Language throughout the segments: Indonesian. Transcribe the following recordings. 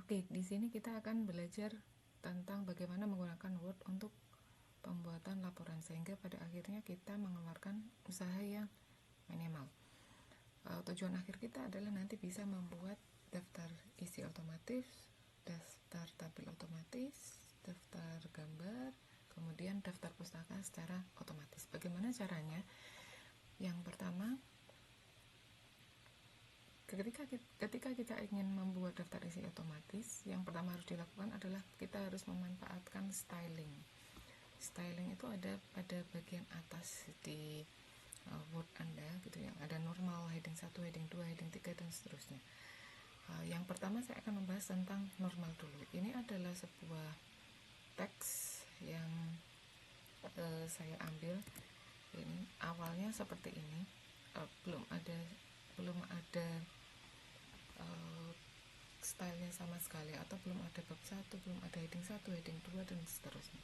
Oke, di sini kita akan belajar tentang bagaimana menggunakan Word untuk pembuatan laporan, sehingga pada akhirnya kita mengeluarkan usaha yang minimal. Tujuan akhir kita adalah nanti bisa membuat daftar isi otomatis, daftar tabel otomatis, daftar gambar, kemudian daftar pustaka secara otomatis. Bagaimana caranya? Yang pertama, ketika kita ingin membuat daftar isi otomatis, yang pertama harus dilakukan adalah kita harus memanfaatkan styling. Styling itu ada pada bagian atas di Word Anda gitu, yang ada normal, heading 1, heading 2, heading 3 dan seterusnya. Yang pertama saya akan membahas tentang normal dulu. Ini adalah sebuah teks yang saya ambil. Ini awalnya seperti ini, belum ada stylenya sama sekali, atau belum ada bab 1, belum ada heading 1, heading 2 dan seterusnya.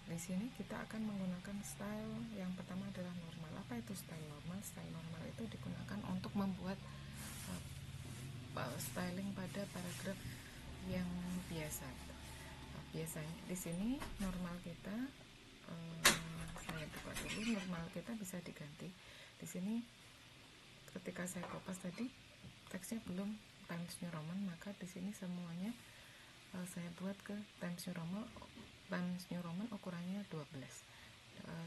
Di sini kita akan menggunakan style yang pertama adalah normal. Apa itu style normal? Style normal itu digunakan untuk membuat styling pada paragraf yang biasa. Biasanya di sini normal kita, saya buka dulu, normal kita bisa diganti. Di sini ketika saya kopas tadi teksnya belum Times New Roman, maka di sini semuanya saya buat ke Times New Roman ukurannya 12.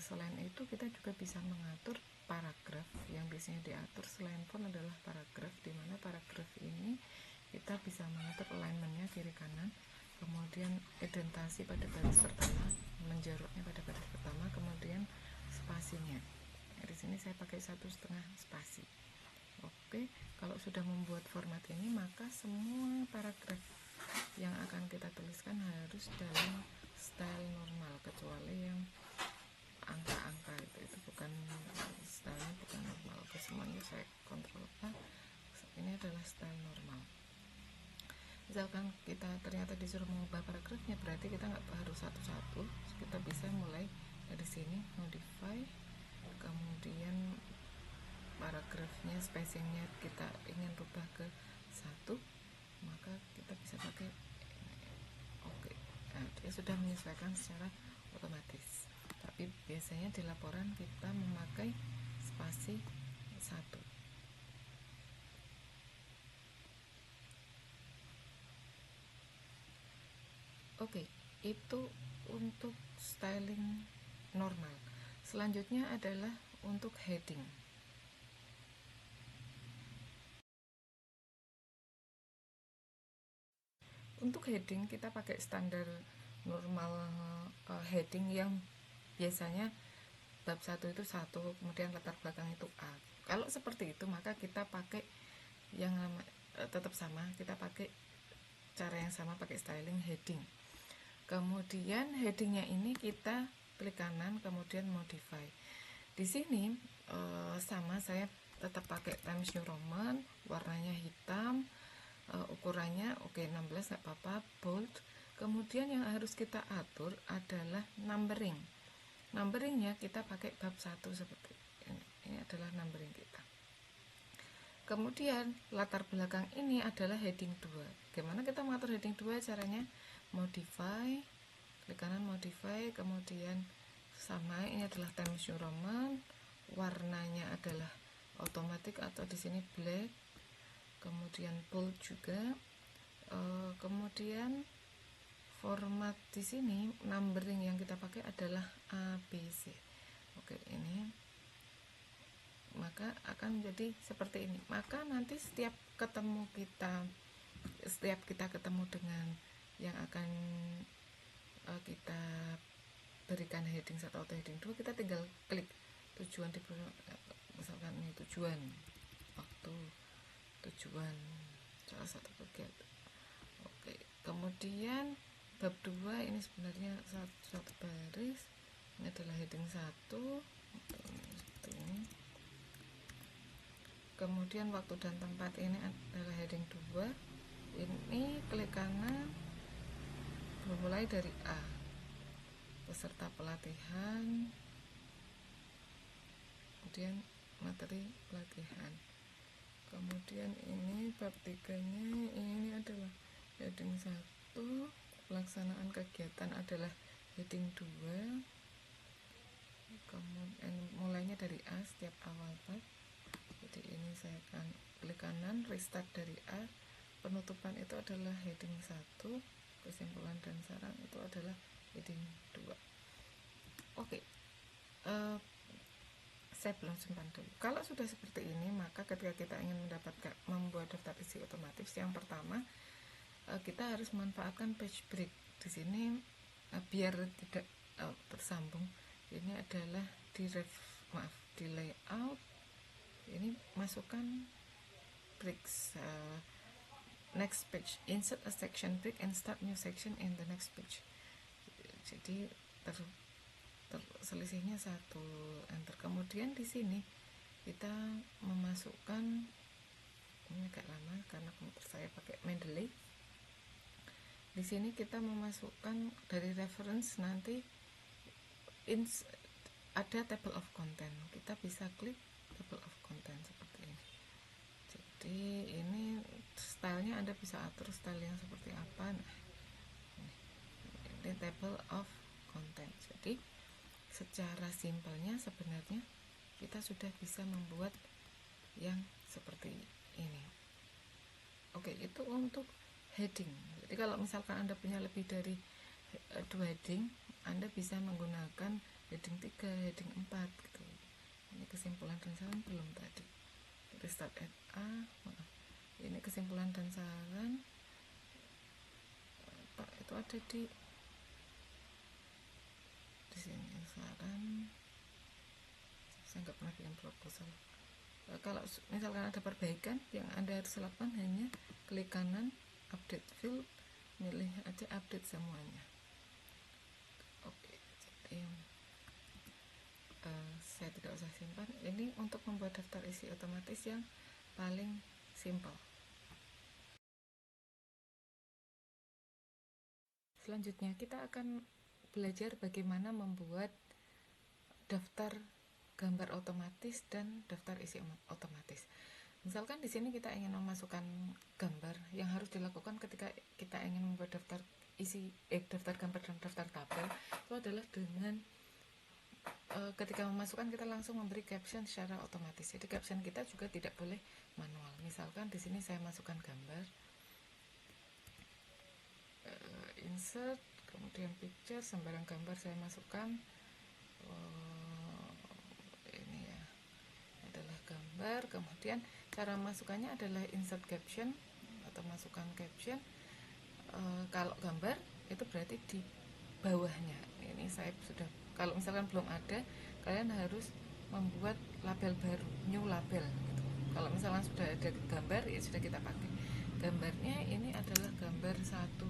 Selain itu kita juga bisa mengatur paragraf. Yang biasanya diatur selain font adalah paragraf, di mana paragraf ini kita bisa mengatur alignmentnya kiri kanan, kemudian indentasi pada baris pertama, menjarutnya pada baris pertama, kemudian spasinya. Di sini saya pakai 1,5 spasi. Oke, kalau sudah membuat format ini, maka semua paragraf yang akan kita tuliskan harus dalam style normal, kecuali yang angka-angka itu bukan style, bukan normal. Oke, semuanya saya kontrol A. Ini adalah style normal. Misalkan kita ternyata disuruh mengubah paragrafnya, berarti kita nggak harus satu-satu. Kita bisa mulai dari sini, modify, kemudian paragrafnya, spacingnya kita ingin rubah ke 1, maka kita bisa pakai oke. Nah, dia sudah menyesuaikan secara otomatis. Tapi biasanya di laporan kita memakai spasi 1. Oke, itu untuk styling normal. Selanjutnya adalah untuk heading. Untuk heading kita pakai standar normal heading yang biasanya bab 1 itu 1, kemudian latar belakang itu A. Kalau seperti itu maka kita pakai yang tetap sama, kita pakai cara yang sama, pakai styling heading. Kemudian headingnya ini kita klik kanan, kemudian modify. Di sini sama, saya tetap pakai Times New Roman, warnanya hitam, ukurannya oke 16 nggak apa-apa, bold. Kemudian yang harus kita atur adalah numbering. Numberingnya kita pakai bab 1 seperti ini. Ini adalah numbering kita. Kemudian latar belakang ini adalah heading 2. Gimana kita mengatur heading 2? Caranya modify, klik kanan modify, kemudian sama, ini adalah Times New Roman, warnanya adalah otomatis atau di sini black, kemudian bold juga. Kemudian format di sini numbering yang kita pakai adalah ABC. Oke, ini maka akan jadi seperti ini. Maka nanti setiap kita ketemu dengan yang akan kita berikan heading 1 atau heading 2, kita tinggal klik tujuan, misalkan ini tujuan, waktu, tujuan, salah satu kegiatan. Oke, kemudian bab 2 ini sebenarnya satu baris, ini adalah heading 1 seperti ini. Kemudian waktu dan tempat ini adalah heading 2. Ini klik kanan, mulai dari A, peserta pelatihan, kemudian materi pelatihan. Kemudian ini bab 3-nya ini adalah heading 1, pelaksanaan kegiatan adalah heading 2. Kemudian mulainya dari A setiap awal bab. Jadi ini saya akan klik kanan, restart dari A. Penutupan itu adalah heading 1, kesimpulan dan saran itu adalah heading 2. Oke, saya belum simpan dulu. Kalau sudah seperti ini, maka ketika kita ingin membuat daftar isi otomatis, yang pertama kita harus memanfaatkan page break. Di sini biar tidak tersambung, ini adalah di layout. Ini masukkan breaks, next page, insert a section break and start new section in the next page. Jadi selisihnya 1 enter. Kemudian di sini kita memasukkan, ini agak lama karena komputer saya pakai Mendeley. Di sini kita memasukkan dari reference, nanti ada table of content. Kita bisa klik table of content seperti ini. Jadi ini stylenya Anda bisa atur style yang seperti apa. Nah, ini table of content. Jadi secara simpelnya sebenarnya kita sudah bisa membuat yang seperti ini. Oke, itu untuk heading. Jadi kalau misalkan Anda punya lebih dari 2 heading, Anda bisa menggunakan heading 3, heading 4 gitu. Ini kesimpulan dan saran belum tadi. Restart at A. Ini kesimpulan dan saran. Itu ada di sini saran. Saya nggak pernah bikin proposal. Kalau misalkan ada perbaikan, yang Anda harus lakukan hanya klik kanan, update field, milih aja update semuanya. Oke, jadi saya tidak usah simpan. Ini untuk membuat daftar isi otomatis yang paling simpel. Selanjutnya kita akan belajar bagaimana membuat daftar gambar otomatis dan daftar isi otomatis. Misalkan di sini kita ingin memasukkan gambar, yang harus dilakukan ketika kita ingin membuat daftar gambar dan daftar tabel itu adalah dengan ketika memasukkan kita langsung memberi caption secara otomatis. Jadi caption kita juga tidak boleh manual. Misalkan di sini saya masukkan gambar, insert, kemudian picture, sembarang gambar saya masukkan. Ini ya adalah gambar. Kemudian cara masukkannya adalah insert caption atau masukkan caption. Kalau gambar itu berarti di bawahnya. Ini saya sudah, kalau misalkan belum ada, kalian harus membuat label baru, new label gitu. Kalau misalkan sudah ada gambar, ya sudah kita pakai. Gambarnya ini adalah gambar 1,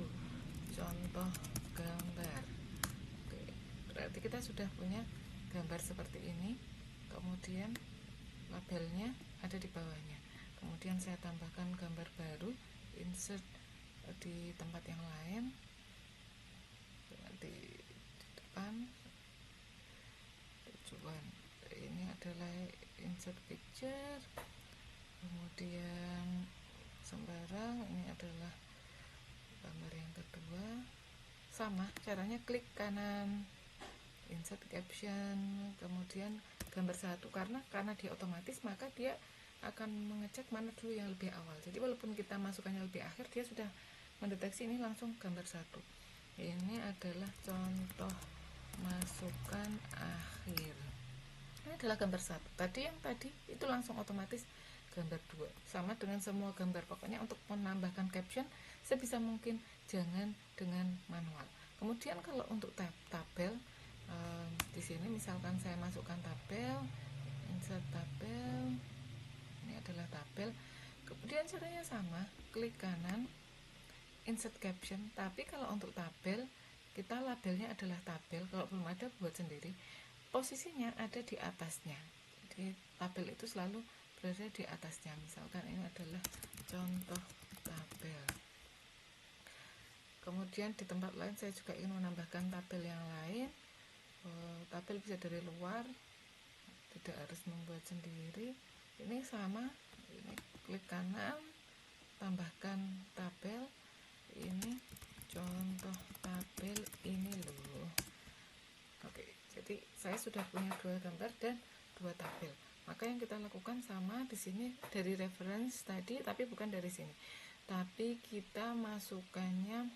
contoh gambar. Oke, berarti kita sudah punya gambar seperti ini. Kemudian labelnya ada di bawahnya. Kemudian saya tambahkan gambar baru, insert di tempat yang lain, di depan. Tujuan ini adalah insert picture, kemudian sembarang, ini adalah gambar yang kedua. Sama caranya, klik kanan, insert caption, kemudian gambar 1. Karena dia otomatis, maka dia akan mengecek mana dulu yang lebih awal. Jadi walaupun kita masukkannya lebih akhir, dia sudah mendeteksi ini langsung gambar 1. Ini adalah contoh masukan akhir. Ini adalah gambar 1. Tadi itu langsung otomatis gambar 2. Sama dengan semua gambar. Pokoknya untuk menambahkan caption sebisa mungkin jangan dengan manual. Kemudian kalau untuk tabel, di sini misalkan saya masukkan tabel, insert tabel, ini adalah tabel. Kemudian caranya sama, klik kanan, insert caption. Tapi kalau untuk tabel, kita labelnya adalah tabel. Kalau belum ada, buat sendiri. Posisinya ada di atasnya. Jadi tabel itu selalu berada di atasnya. Misalkan ini adalah contoh tabel. Kemudian di tempat lain saya juga ingin menambahkan tabel yang lain. Tabel bisa dari luar, tidak harus membuat sendiri. Ini sama, ini klik kanan, tambahkan tabel. Ini contoh tabel ini loh. Oke, jadi saya sudah punya 2 gambar dan 2 tabel. Maka yang kita lakukan sama di sini dari reference tadi, tapi bukan dari sini. Tapi kita masukkannya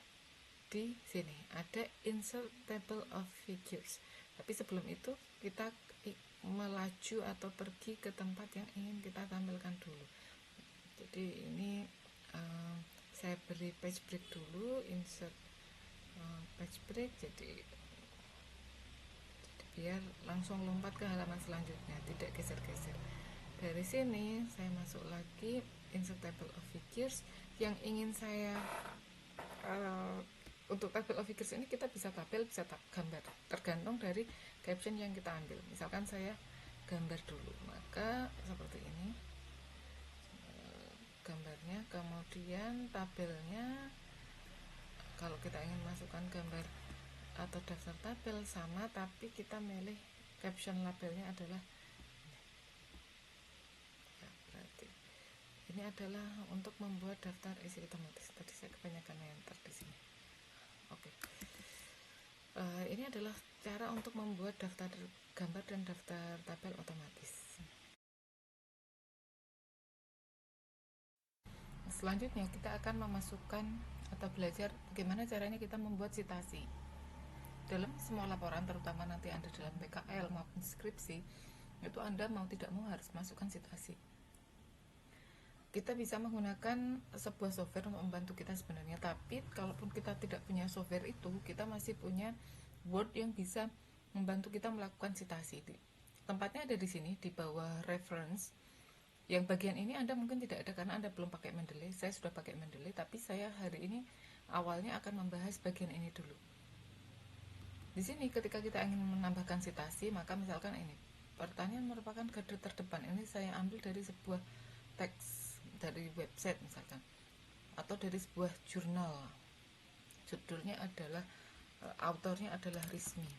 di sini. Ada insert table of figures. Tapi sebelum itu kita melaju atau pergi ke tempat yang ingin kita tampilkan dulu. Jadi ini saya beri page break dulu, insert page break, jadi biar langsung lompat ke halaman selanjutnya, tidak geser-geser. Dari sini saya masuk lagi insert table of figures. Yang ingin saya untuk table of figures ini kita bisa tabel, bisa gambar, tergantung dari caption yang kita ambil. Misalkan saya gambar dulu, maka seperti ini gambarnya, kemudian tabelnya. Kalau kita ingin masukkan gambar atau daftar tabel sama, tapi kita milih caption labelnya adalah ya, berarti ini adalah untuk membuat daftar isi otomatis. Tadi saya kebanyakan enter di sini. Oke. Ini adalah cara untuk membuat daftar gambar dan daftar tabel otomatis. Selanjutnya kita akan memasukkan atau belajar bagaimana caranya kita membuat citasi. Dalam semua laporan, terutama nanti Anda dalam PKL maupun skripsi, itu Anda mau tidak mau harus masukkan citasi. Kita bisa menggunakan sebuah software untuk membantu kita sebenarnya, tapi kalaupun kita tidak punya software itu, kita masih punya Word yang bisa membantu kita melakukan citasi. Tempatnya ada di sini, di bawah reference. Yang bagian ini Anda mungkin tidak ada karena Anda belum pakai Mendeley. Saya sudah pakai Mendeley, tapi saya hari ini awalnya akan membahas bagian ini dulu. Di sini ketika kita ingin menambahkan citasi, maka misalkan ini pertanyaan merupakan kode terdepan. Ini saya ambil dari sebuah teks dari website misalkan, atau dari sebuah jurnal. Judulnya adalah autornya adalah Rismi.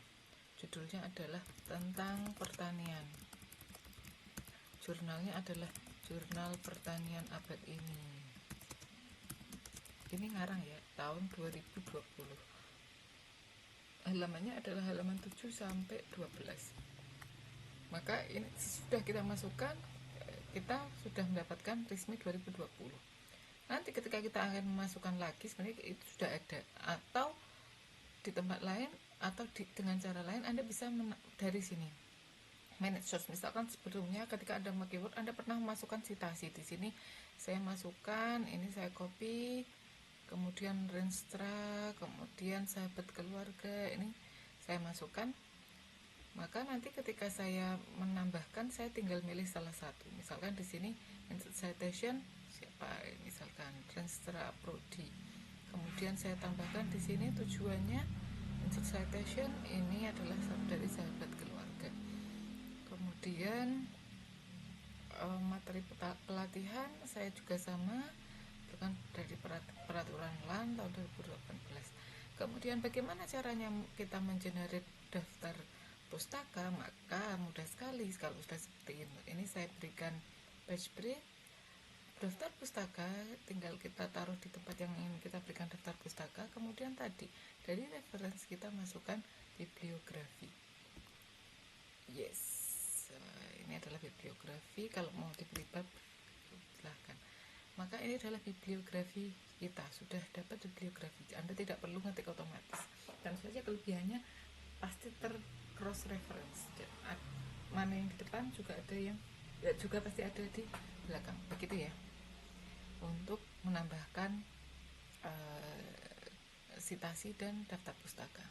Judulnya adalah tentang pertanian. Jurnalnya adalah Jurnal Pertanian Abad Ini. Ini ngarang ya, tahun 2020. Halamannya adalah halaman 7 sampai 12. Maka ini sudah kita masukkan, kita sudah mendapatkan Rismi 2020. Nanti ketika kita akan memasukkan lagi, sebenarnya itu sudah ada, atau di tempat lain atau dengan cara lain Anda bisa dari sini manage source. Misalkan sebelumnya ketika Anda memakai Word, Anda pernah memasukkan citasi. Di sini saya masukkan, ini saya copy, kemudian Renstra, kemudian sahabat keluarga, ini saya masukkan. Maka nanti ketika saya menambahkan, saya tinggal milih salah satu. Misalkan di sini insert citation siapa, misalkan Renstra Prodi. Kemudian saya tambahkan di sini tujuannya insert citation ini adalah dari sahabat keluarga. Kemudian materi pelatihan saya juga sama, itu kan dari peraturan LAN tahun 2018. Kemudian bagaimana caranya kita mengenerate daftar pustaka? Maka mudah sekali kalau sudah seperti ini. Ini saya berikan page break. Daftar pustaka tinggal kita taruh di tempat yang ingin kita berikan daftar pustaka. Kemudian tadi dari reference kita masukkan bibliografi. Yes, ini adalah bibliografi. Kalau mau diberi bab silahkan. Maka ini adalah bibliografi kita, sudah dapat bibliografi. Anda tidak perlu ngetik otomatis. Dan saja kelebihannya pasti cross reference. Mana yang di depan juga ada yang juga pasti ada di belakang. Begitu ya. Untuk menambahkan citasi dan daftar pustaka.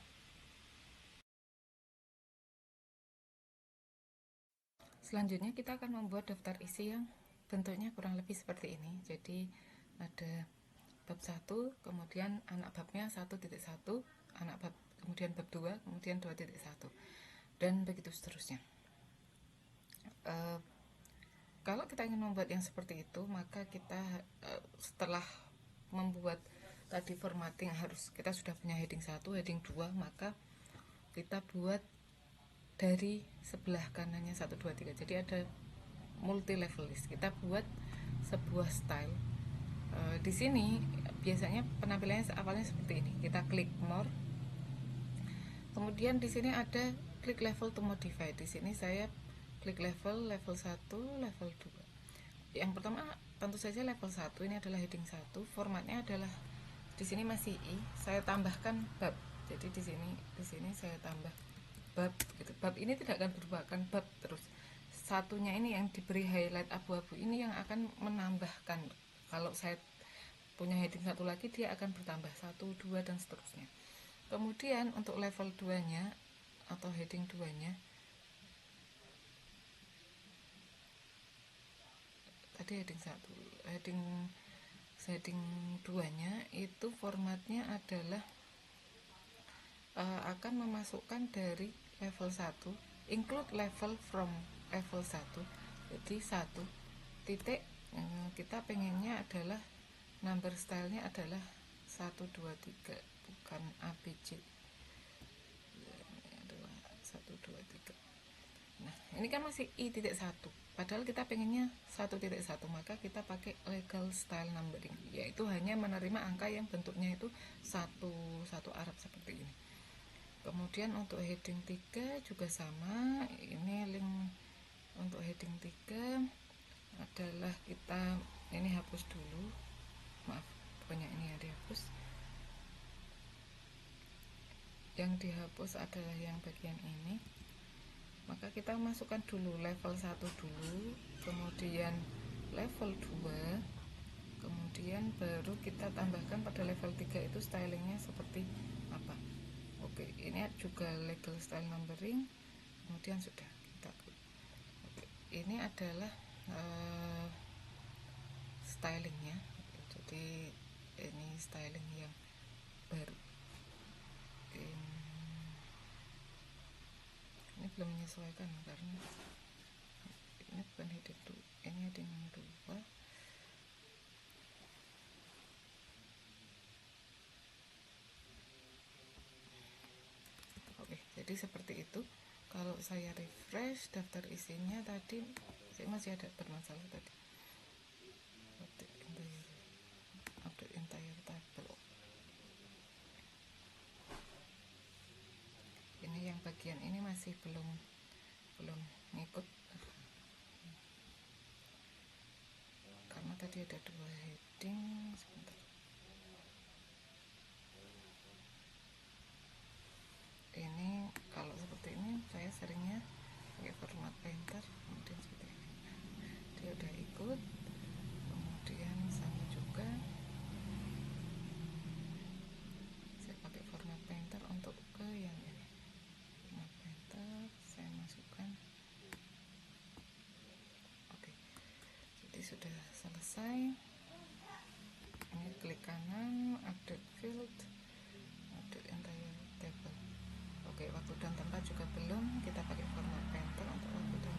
Selanjutnya kita akan membuat daftar isi yang bentuknya kurang lebih seperti ini. Jadi ada bab 1, kemudian anak babnya 1.1, anak bab, kemudian bab 2, kemudian 2.1, dan begitu seterusnya. Kalau kita ingin membuat yang seperti itu, maka kita setelah membuat tadi formatting kita sudah punya heading 1, heading 2, maka kita buat dari sebelah kanannya 1, 2, 3. Jadi ada multi level list. Kita buat sebuah style. Di sini biasanya penampilannya awalnya seperti ini. Kita klik more. Kemudian di sini ada klik level to modify. Di sini saya klik level 1, level 2. Yang pertama tentu saja level 1, ini adalah heading 1. Formatnya adalah di sini masih I. Saya tambahkan bab. Jadi di sini saya tambah bab gitu. Bab ini tidak akan berubah, akan bab terus. Satunya ini yang diberi highlight abu-abu ini yang akan menambahkan. Kalau saya punya heading satu lagi, dia akan bertambah 1, 2 dan seterusnya. Kemudian untuk level 2 nya atau heading 2 nya, tadi heading 1, heading 2 nya itu formatnya adalah akan memasukkan dari level 1, include level from level 1. Jadi 1 titik, kita pengennya adalah number stylenya adalah 1, 2, 3, bukan ABC. 1, 2, 3. Nah, ini kan masih I.1. Padahal kita pengennya 1.1, maka kita pakai legal style numbering, yaitu hanya menerima angka yang bentuknya itu satu Arab seperti ini. Kemudian untuk heading 3 juga sama. Ini link untuk heading 3 adalah kita ini hapus dulu. Maaf, pokoknya ini yang dihapus. Yang dihapus adalah yang bagian ini. Maka kita masukkan dulu level 1 dulu, kemudian level 2, kemudian baru kita tambahkan pada level 3 itu stylingnya seperti apa. Oke, ini juga legal style numbering. Kemudian sudah kita oke, ini adalah stylingnya. Jadi ini styling yang baru. Ini belum menyesuaikan karena ini bukan heading 2, ini heading 2. Oke, jadi seperti itu. Kalau saya refresh daftar isinya tadi, saya masih ada bermasalah tadi. Update entire table. Ini yang bagian ini masih belum ngikut karena tadi ada 2 heading. Sebentar. Ini kalau seperti ini saya seringnya pakai format painter, kemudian seperti ini dia udah ikut. Kemudian sama juga saya pakai format painter untuk ke yang ini. Format painter saya masukkan. Oke, jadi sudah selesai. Ini klik kanan, update field, update entire table. Oke, waktu dan tempat juga belum. Kita pakai format painter untuk waktu dan